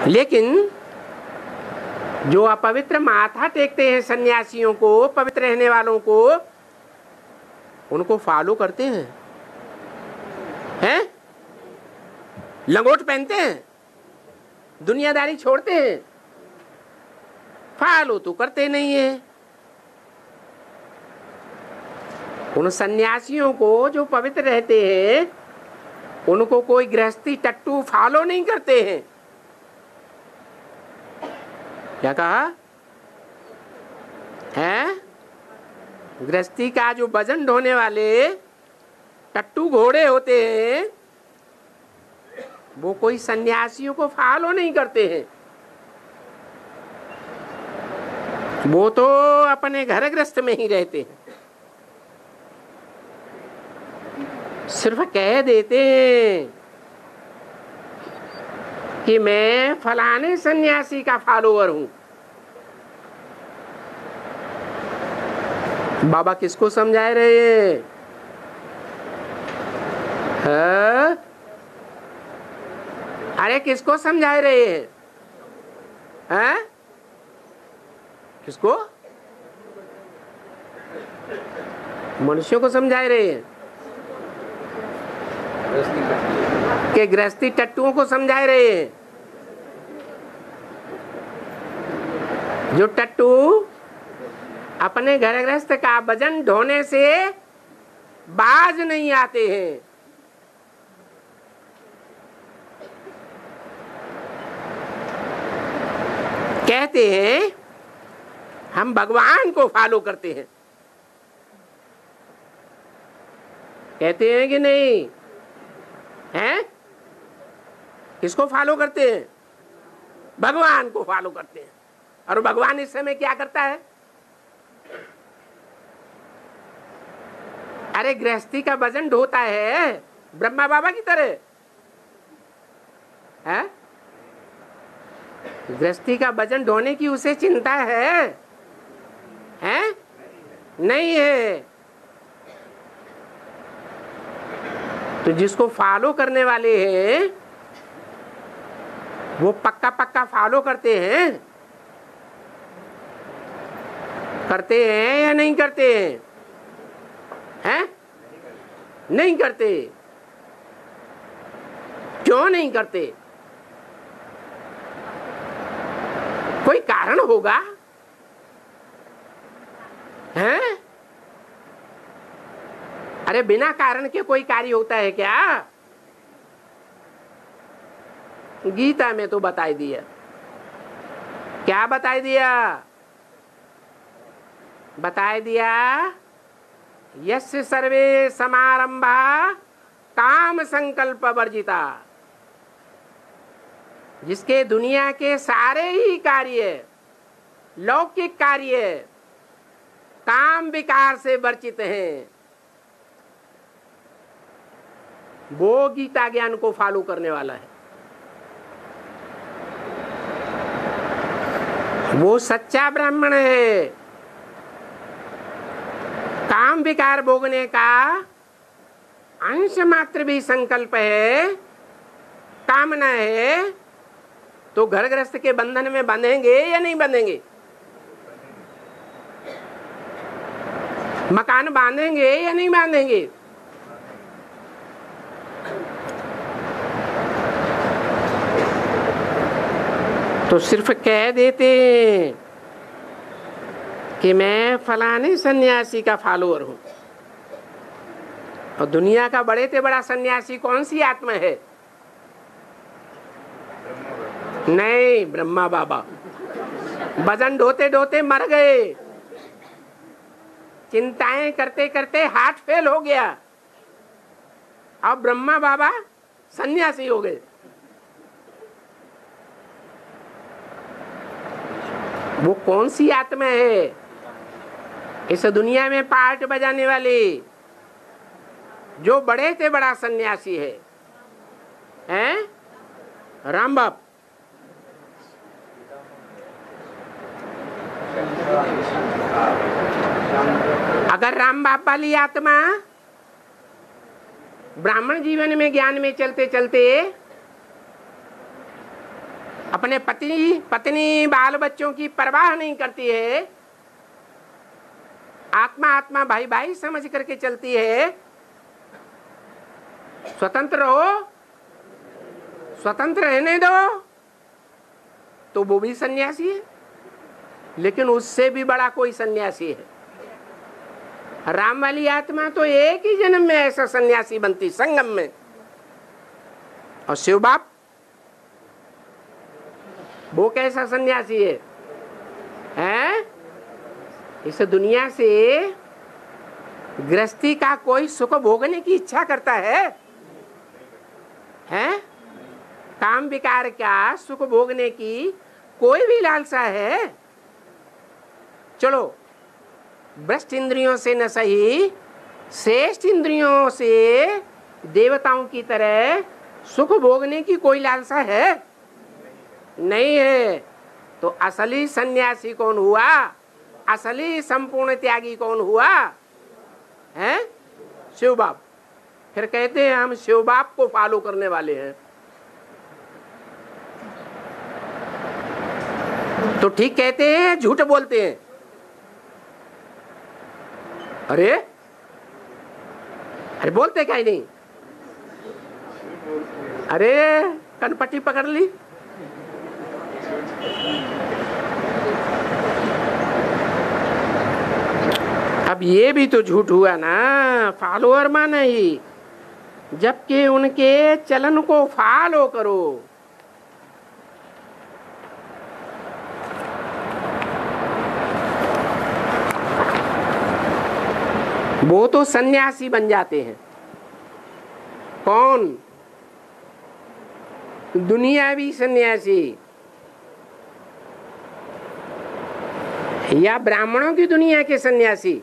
लेकिन जो अपवित्र माथा टेकते हैं सन्यासियों को, पवित्र रहने वालों को, उनको फॉलो करते हैं? लंगोट पहनते हैं, दुनियादारी छोड़ते हैं, फॉलो तो करते नहीं है। उन सन्यासियों को जो पवित्र रहते हैं उनको कोई गृहस्थी टट्टू फॉलो नहीं करते हैं। क्या कहा है? गृहस्थी का जो वजन ढोने वाले टट्टू घोड़े होते हैं वो कोई सन्यासियों को फॉलो नहीं करते हैं। वो तो अपने घर गृहस्थ में ही रहते हैं। सिर्फ कह देते हैं कि मैं फलाने सन्यासी का फॉलोअर हूं। बाबा किसको समझा रहे हैं? अरे किसको समझा रहे हैं? किसको? मनुष्यों को समझा रहे हैं कि गृहस्थी टट्टुओं को समझा रहे हैं? जो टट्टू अपने घर गृहस्थ का वजन ढोने से बाज नहीं आते हैं। कहते हैं हम भगवान को फॉलो करते हैं। कहते हैं कि नहीं? हैं? किसको फॉलो करते हैं? भगवान को फॉलो करते हैं। और भगवान इस समय क्या करता है? अरे गृहस्थी का वजन ढोता है ब्रह्मा बाबा की तरह है? गृहस्थी का वजन ढोने की उसे चिंता है? नहीं है। तो जिसको फॉलो करने वाले हैं वो पक्का पक्का फॉलो करते हैं। करते हैं या नहीं करते हैं? नहीं करते। क्यों नहीं करते? कोई कारण होगा? हैं? अरे बिना कारण के कोई कार्य होता है क्या? गीता में तो बताई दिया। क्या बताई दिया? बताई दिया यस्य सर्वे समारंभा काम संकल्प वर्जिता। जिसके दुनिया के सारे ही कार्य, लौकिक कार्य काम विकार से वर्जित हैं, वो गीता ज्ञान को फॉलो करने वाला है। वो सच्चा ब्राह्मण है। काम विकार भोगने का अंश मात्र भी संकल्प है, कामना है, तो घर गृहस्थ के बंधन में बंधेंगे या नहीं बंधेंगे? मकान बांधेंगे या नहीं बांधेंगे? तो सिर्फ कह देते हैं कि मैं फलाने सन्यासी का फॉलोअर हूं। और दुनिया का बड़े से बड़ा सन्यासी कौन सी आत्मा है? नहीं, ब्रह्मा बाबा। वजन ढोते ढोते मर गए, चिंताएं करते करते हार्ट फेल हो गया, अब ब्रह्मा बाबा सन्यासी हो गए। वो कौन सी आत्मा है इस दुनिया में पार्ट बजाने वाली, जो बड़े से बड़ा सन्यासी है? राम बाप। अगर राम बाप वाली आत्मा ब्राह्मण जीवन में ज्ञान में चलते चलते अपने पति पत्नी बाल बच्चों की परवाह नहीं करती है, आत्मा आत्मा भाई भाई समझ करके चलती है, स्वतंत्र हो, स्वतंत्र रहने दो, तो वो भी सन्यासी है। लेकिन उससे भी बड़ा कोई सन्यासी है। राम वाली आत्मा तो एक ही जन्म में ऐसा सन्यासी बनती, संगम में। और शिव बाप वो कैसा सन्यासी है, हैं? इस दुनिया से गृहस्थी का कोई सुख भोगने की इच्छा करता है, हैं? काम विकार का सुख भोगने की कोई भी लालसा है? चलो भ्रष्ट इंद्रियों से न सही, श्रेष्ठ इंद्रियों से देवताओं की तरह सुख भोगने की कोई लालसा है? नहीं है। तो असली सन्यासी कौन हुआ? असली संपूर्ण त्यागी कौन हुआ है? शिव बाप। फिर कहते हैं हम शिव बाप को फॉलो करने वाले हैं। तो ठीक कहते हैं, झूठ बोलते हैं? अरे अरे बोलते क्या ही नहीं? अरे कनपट्टी पकड़ ली। अब ये भी तो झूठ हुआ ना, फॉलोअर माना ही, जबकि उनके चलन को फॉलो करो। वो तो सन्यासी बन जाते हैं। कौन? दुनियावी सन्यासी या ब्राह्मणों की दुनिया के सन्यासी?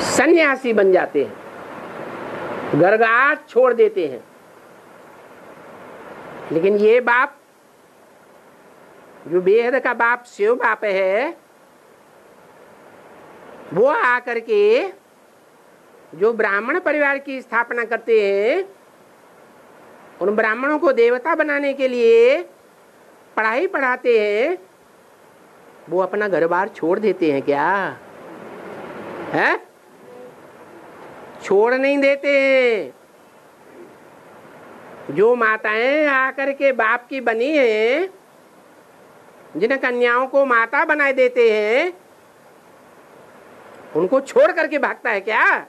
सन्यासी बन जाते हैं, गर्गाट छोड़ देते हैं। लेकिन ये बाप जो बेहद का बाप शिव बाप है, वो आकर के जो ब्राह्मण परिवार की स्थापना करते हैं, उन ब्राह्मणों को देवता बनाने के लिए पढ़ाई पढ़ाते हैं, वो अपना घर बार छोड़ देते हैं क्या है? छोड़ नहीं देते हैं। जो माताएं आकर के बाप की बनी हैं, जिन कन्याओं को माता बनाए देते हैं, उनको छोड़ करके भागता है क्या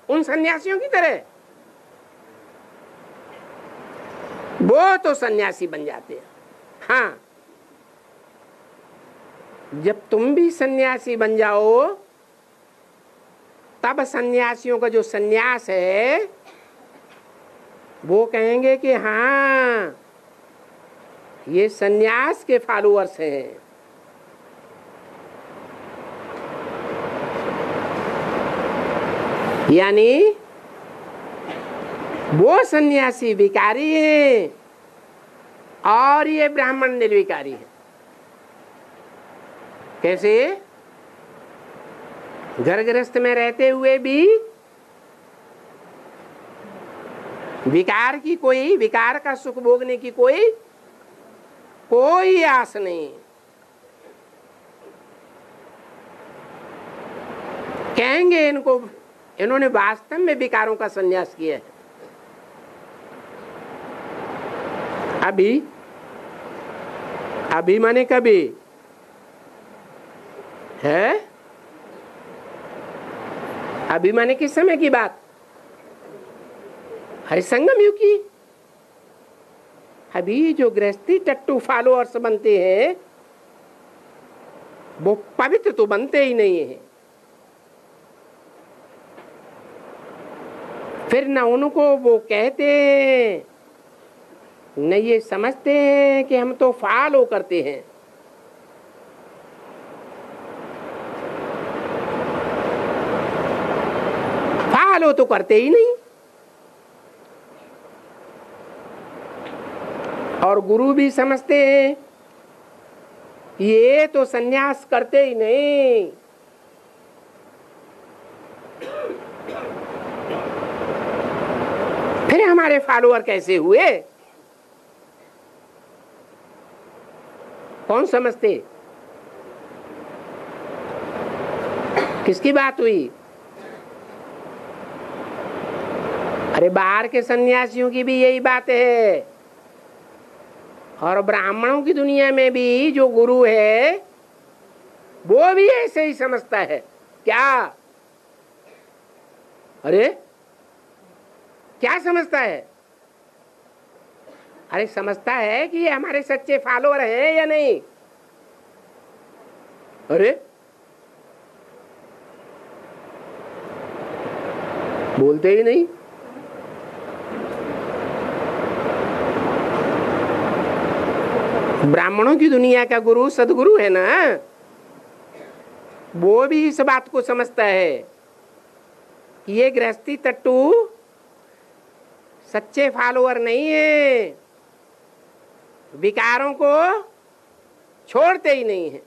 उन सन्यासियों की तरह? वो तो सन्यासी बन जाते हैं। हाँ, जब तुम भी सन्यासी बन जाओ, तब सन्यासियों का जो सन्यास है, वो कहेंगे कि हाँ, ये सन्यास के फॉलोअर्स हैं। यानी वो सन्यासी विकारी है और ये ब्राह्मण निर्विकारी है। कैसे? घर गृहस्थ में रहते हुए भी विकार की कोई, विकार का सुख भोगने की कोई आस नहीं। कहेंगे इन्होंने वास्तव में विकारों का संन्यास किया है। अभी माने कभी है? अभी माने किस समय की बात? हरिसंगम युग की। अभी जो गृहस्थी टट्टू फॉलोअर्स बनते हैं, वो पवित्र तो बनते ही नहीं है। फिर न उनको वो कहते हैं, न ये समझते हैं कि हम तो फॉलो करते हैं। फॉलो तो करते ही नहीं। और गुरु भी समझते हैं ये तो सन्यास करते ही नहीं। फिर हमारे फॉलोअर कैसे हुए? कौन समझते? किसकी बात हुई? अरे बाहर के सन्यासियों की भी यही बात है, और ब्राह्मणों की दुनिया में भी जो गुरु है वो भी ऐसे ही समझता है। क्या? अरे क्या समझता है? अरे समझता है कि ये हमारे सच्चे फॉलोअर हैं या नहीं। अरे बोलते ही नहीं। ब्राह्मणों की दुनिया का गुरु सदगुरु है ना, वो भी इस बात को समझता है कि ये गृहस्थी टट्टू सच्चे फॉलोअर नहीं है, विकारों को छोड़ते ही नहीं है।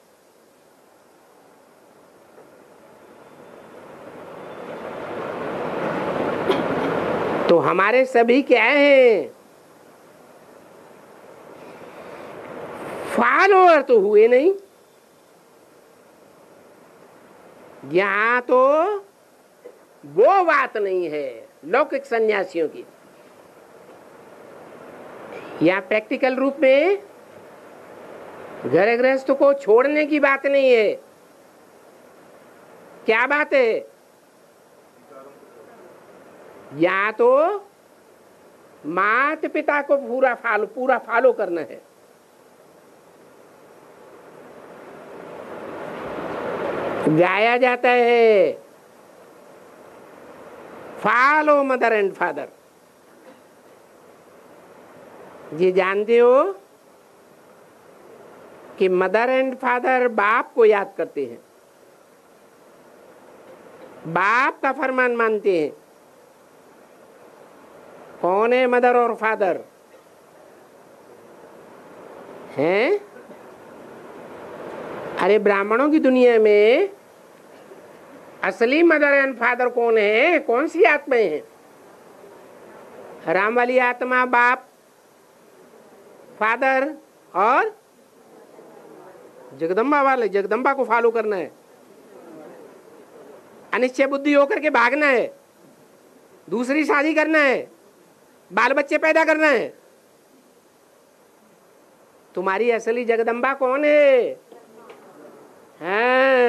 तो हमारे सभी क्या हैं? फॉलोअर तो हुए नहीं। यहाँ तो वो बात नहीं है लौकिक सन्यासियों की। यहाँ प्रैक्टिकल रूप में घर गृहस्थ को छोड़ने की बात नहीं है। क्या बात है? यहाँ तो माता पिता को पूरा फॉलो करना है। गाया जाता है फॉलो मदर एंड फादर। ये जानते हो कि मदर एंड फादर बाप को याद करते हैं, बाप का फरमान मानते हैं। कौन है मदर और फादर? हैं? अरे ब्राह्मणों की दुनिया में असली मदर एंड फादर कौन है? कौन सी आत्माएं हैं? राम वाली आत्मा बाप, फादर, और जगदम्बा वाले, जगदम्बा को फॉलो करना है। अनिश्चय बुद्धि होकर के भागना है, दूसरी शादी करना है, बाल बच्चे पैदा करना है। तुम्हारी असली जगदम्बा कौन है? हाँ,